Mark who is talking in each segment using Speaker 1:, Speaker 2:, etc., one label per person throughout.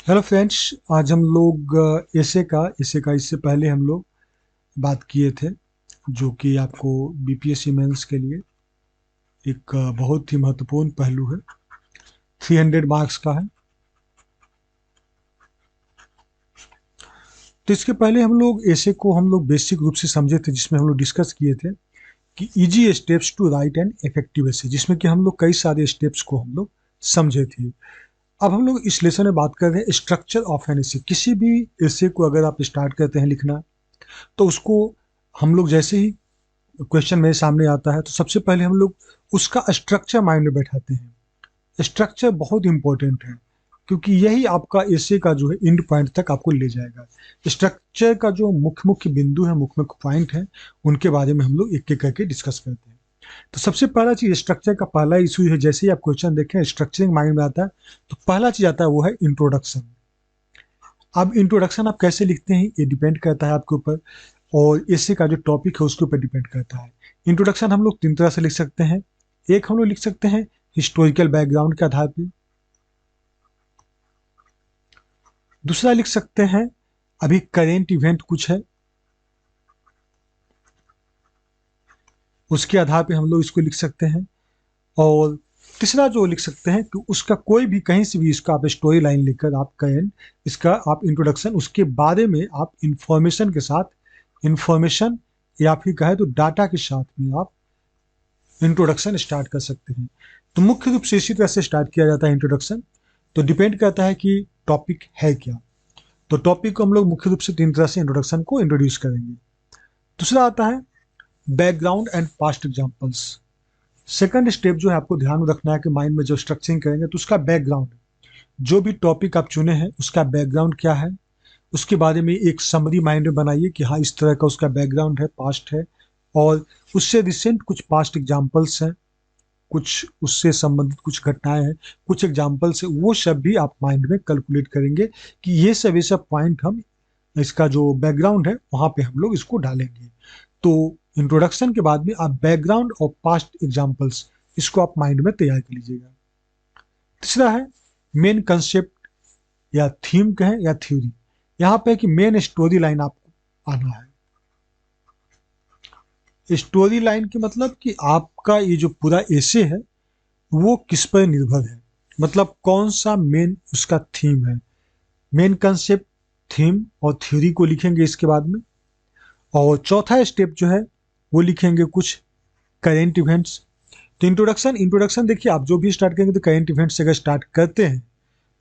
Speaker 1: Hello friends. आज हम लोग एसे का इससे पहले हम लोग बात किए थे, जो कि आपको बीपीएससी मेंस के लिए एक बहुत ही महत्वपूर्ण पहलू है। 300 मार्क्स का है। तो इसके पहले हम लोग एसे को हम लोग बेसिक रूप से समझे थे, जिसमें हम लोग डिस्कस किए थे कि easy steps to write an effective essay, जिसमें कि हम लोग कई सारे स्टेप्स को हम लोग समझे थे। अब हम लोग इस लेसन में बात कर रहे हैं स्ट्रक्चर ऑफ एन एसे। किसी भी एसे को अगर आप स्टार्ट करते हैं लिखना, तो उसको हम लोग जैसे ही क्वेश्चन मेरे सामने आता है तो सबसे पहले हम लोग उसका स्ट्रक्चर माइंड में बैठाते हैं। स्ट्रक्चर बहुत इंपॉर्टेंट है, क्योंकि यही आपका एसे का जो है एंड पॉइंट तक आपको ले जाएगा। स्ट्रक्चर का जो मुख्य मुख्य बिंदु है, मुख्य मुख्य पॉइंट है, उनके बारे में हम लोग एक एक करके डिस्कस करते हैं। तो सबसे पहला चीज, स्ट्रक्चर का पहला इशू है, जैसे ही आप क्वेश्चन देखें स्ट्रक्चरिंग माइंड में आता है तो पहला चीज आता है वो है इंट्रोडक्शन। अब इंट्रोडक्शन आप कैसे लिखते हैं ये डिपेंड करता है आपके ऊपर, और एसे का जो टॉपिक है उसके ऊपर डिपेंड करता है। इंट्रोडक्शन हम लोग तीन तरह से लिख सकते हैं। एक हम लोग लिख सकते हैं हिस्टोरिकल बैकग्राउंड के आधार पे। दूसरा लिख सकते हैं अभी करेंट इवेंट कुछ है, उसके आधार पे हम लोग इसको लिख सकते हैं। और तीसरा जो लिख सकते हैं कि उसका कोई भी कहीं से भी इसका आप स्टोरी लाइन लिखकर आप करें, इसका आप इंट्रोडक्शन, उसके बारे में आप इंफॉर्मेशन के साथ, इंफॉर्मेशन या फिर कहे तो डाटा के साथ में आप इंट्रोडक्शन स्टार्ट कर सकते हैं। तो मुख्य रूप से इसी तरह से स्टार्ट किया जाता है इंट्रोडक्शन। तो डिपेंड करता है कि टॉपिक है क्या। तो टॉपिक को हम लोग मुख्य रूप से तीन तरह से इंट्रोडक्शन को इंट्रोड्यूस करेंगे। दूसरा आता है background and past examples. Second step जो है आपको ध्यान में रखना है कि माइंड में जो स्ट्रक्चरिंग करेंगे तो उसका बैकग्राउंड, जो भी टॉपिक आप चुने हैं उसका बैकग्राउंड क्या है, उसके बारे में एक समरी माइंड में बनाइए कि हाँ इस तरह का उसका बैकग्राउंड है, पास्ट है। और उससे रिसेंट कुछ पास्ट एग्जाम्पल्स हैं, कुछ उससे संबंधित कुछ घटनाएं हैं, कुछ एग्जाम्पल से वो सब भी आप माइंड में कैलकुलेट करेंगे कि ये सब पॉइंट हम इसका जो बैकग्राउंड है वहां पे हम लोग इसको डालेंगे। तो इंट्रोडक्शन के बाद में आप बैकग्राउंड और पास्ट एग्जाम्पल्स, इसको आप माइंड में तैयार कर लीजिएगा। तीसरा है मेन कंसेप्ट या थीम कहें या थ्योरी। यहाँ पे कि मेन स्टोरी लाइन आपको आना है। स्टोरी लाइन की मतलब कि आपका ये जो पूरा एसे है वो किस पर निर्भर है, मतलब कौन सा मेन उसका थीम है। मेन कंसेप्ट, थीम और थ्योरी को लिखेंगे इसके बाद में। और चौथा स्टेप जो है वो लिखेंगे कुछ करेंट इवेंट्स। तो इंट्रोडक्शन, देखिए आप जो भी स्टार्ट करेंगे तो करेंट इवेंट से अगर स्टार्ट करते हैं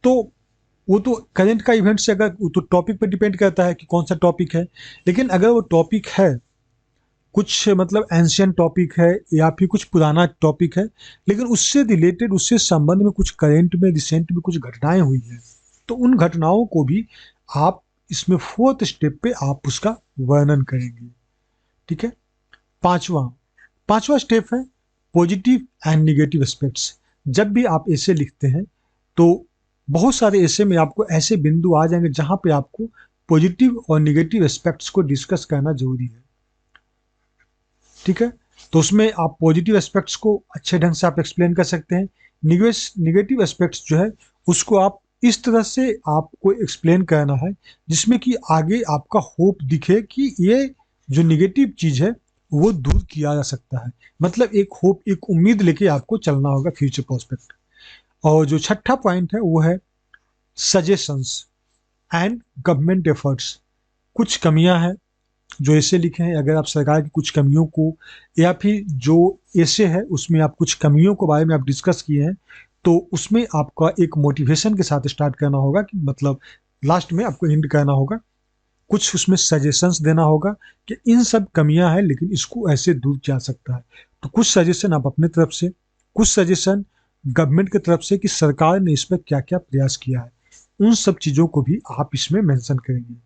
Speaker 1: तो वो तो करेंट का इवेंट से, अगर वो तो टॉपिक पर डिपेंड करता है कि कौन सा टॉपिक है। लेकिन अगर वो टॉपिक है कुछ मतलब एंशियंट टॉपिक है या फिर कुछ पुराना टॉपिक है, लेकिन उससे रिलेटेड, उससे संबंध में कुछ करेंट में रिसेंट में कुछ घटनाएं हुई हैं, तो उन घटनाओं को भी आप इसमें फोर्थ स्टेप पे आप उसका वर्णन करेंगे। ठीक है। पांचवा पांचवा स्टेप है पॉजिटिव एंड निगेटिव एस्पेक्ट्स। जब भी आप ऐसे लिखते हैं तो बहुत सारे ऐसे में आपको ऐसे बिंदु आ जाएंगे जहां पे आपको पॉजिटिव और निगेटिव एस्पेक्ट्स को डिस्कस करना जरूरी है। ठीक है। तो उसमें आप पॉजिटिव एस्पेक्ट्स को अच्छे ढंग से आप एक्सप्लेन कर सकते हैं। निगेटिव एस्पेक्ट्स जो है उसको आप इस तरह से आपको एक्सप्लेन करना है जिसमें कि आगे आपका होप दिखे कि ये जो निगेटिव चीज है वो दूर किया जा सकता है। मतलब एक होप, एक उम्मीद लेके आपको चलना होगा फ्यूचर प्रोस्पेक्ट। और जो छठा पॉइंट है वो है सजेशंस एंड गवर्नमेंट एफर्ट्स। कुछ कमियां हैं जो ऐसे लिखे हैं, अगर आप सरकार की कुछ कमियों को या फिर जो ऐसे है उसमें आप कुछ कमियों के बारे में आप डिस्कस किए हैं, तो उसमें आपका एक मोटिवेशन के साथ स्टार्ट करना होगा कि मतलब लास्ट में आपको एंड करना होगा, कुछ उसमें सजेशंस देना होगा कि इन सब कमियां हैं लेकिन इसको ऐसे दूर किया जा सकता है। तो कुछ सजेशन आप अपने तरफ से, कुछ सजेशन गवर्नमेंट की तरफ से कि सरकार ने इस पर क्या क्या प्रयास किया है, उन सब चीज़ों को भी आप इसमें मेंशन करेंगे।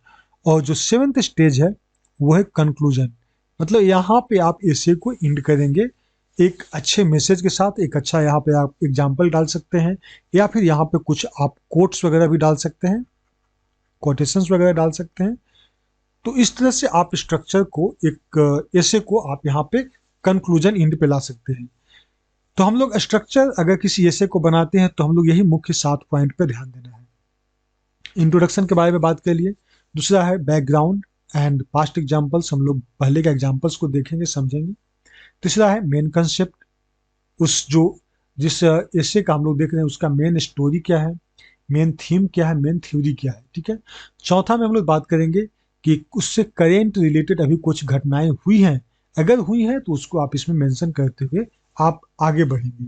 Speaker 1: और जो सेवेंथ स्टेज है वो है कंक्लूजन। मतलब यहाँ पे आप ऐसे को एंड करेंगे एक अच्छे मैसेज के साथ। एक अच्छा यहाँ पे आप एग्जाम्पल डाल सकते हैं या फिर यहाँ पे कुछ आप कोट्स वगैरह भी डाल सकते हैं, कोटेशंस वगैरह डाल सकते हैं। तो इस तरह से आप स्ट्रक्चर को, एक ऐसे को आप यहाँ पे कंक्लूजन एंड पे ला सकते हैं। तो हम लोग स्ट्रक्चर अगर किसी ऐसे को बनाते हैं तो हम लोग यही मुख्य 7 पॉइंट पे ध्यान देना है। इंट्रोडक्शन के बारे में बात कर लिए। दूसरा है बैकग्राउंड एंड पास्ट एग्जाम्पल्स, हम लोग पहले के एग्जाम्पल्स को देखेंगे समझेंगे। तीसरा है मेन कंसेप्ट, उस जो जिस एसे का हम लोग देख रहे हैं उसका मेन स्टोरी क्या है, मेन थीम क्या है, मेन थ्योरी क्या है, ठीक है। चौथा में हम लोग बात करेंगे कि उससे करेंट रिलेटेड अभी कुछ घटनाएं हुई हैं, अगर हुई हैं तो उसको आप इसमें मेंशन करते हुए आप आगे बढ़ेंगे।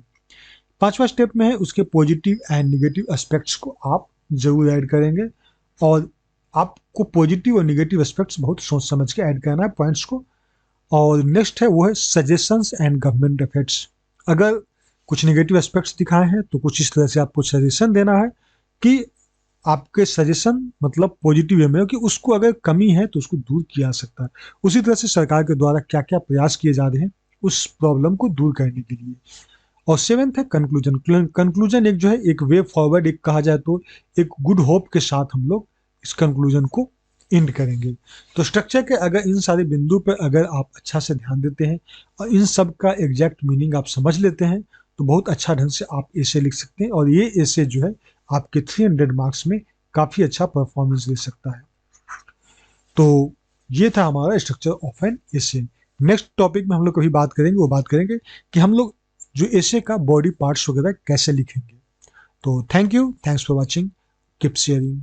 Speaker 1: पांचवा स्टेप में है उसके पॉजिटिव एंड निगेटिव एस्पेक्ट्स को आप जरूर ऐड करेंगे, और आपको पॉजिटिव और निगेटिव एस्पेक्ट्स बहुत सोच समझ के ऐड करना है पॉइंट्स को। और नेक्स्ट है वो है सजेशंस एंड गवर्नमेंट इफेक्ट्स। अगर कुछ नेगेटिव एस्पेक्ट्स दिखाए हैं तो कुछ इस तरह से आपको सजेशन देना है कि आपके सजेशन मतलब पॉजिटिव वे में हो कि उसको अगर कमी है तो उसको दूर किया जा सकता है। उसी तरह से सरकार के द्वारा क्या क्या प्रयास किए जा रहे हैं उस प्रॉब्लम को दूर करने के लिए। और सेवेंथ है कंक्लूजन। कंक्लूजन एक जो है एक वे फॉरवर्ड, एक कहा जाए तो एक गुड होप के साथ हम लोग इस कंक्लूजन को एंड करेंगे। तो स्ट्रक्चर के अगर इन सारे बिंदु पर अगर आप अच्छा से ध्यान देते हैं और इन सब का एग्जैक्ट मीनिंग आप समझ लेते हैं तो बहुत अच्छा ढंग से आप ऐसे लिख सकते हैं, और ये ऐसे जो है आपके 300 मार्क्स में काफ़ी अच्छा परफॉर्मेंस दे सकता है। तो ये था हमारा structure of an essay. Next topic में हम लोग कभी बात करेंगे, वो बात करेंगे कि हम लोग जो एसे का बॉडी पार्ट्स वगैरह कैसे लिखेंगे। तो thank you, thanks for watching, keep sharing.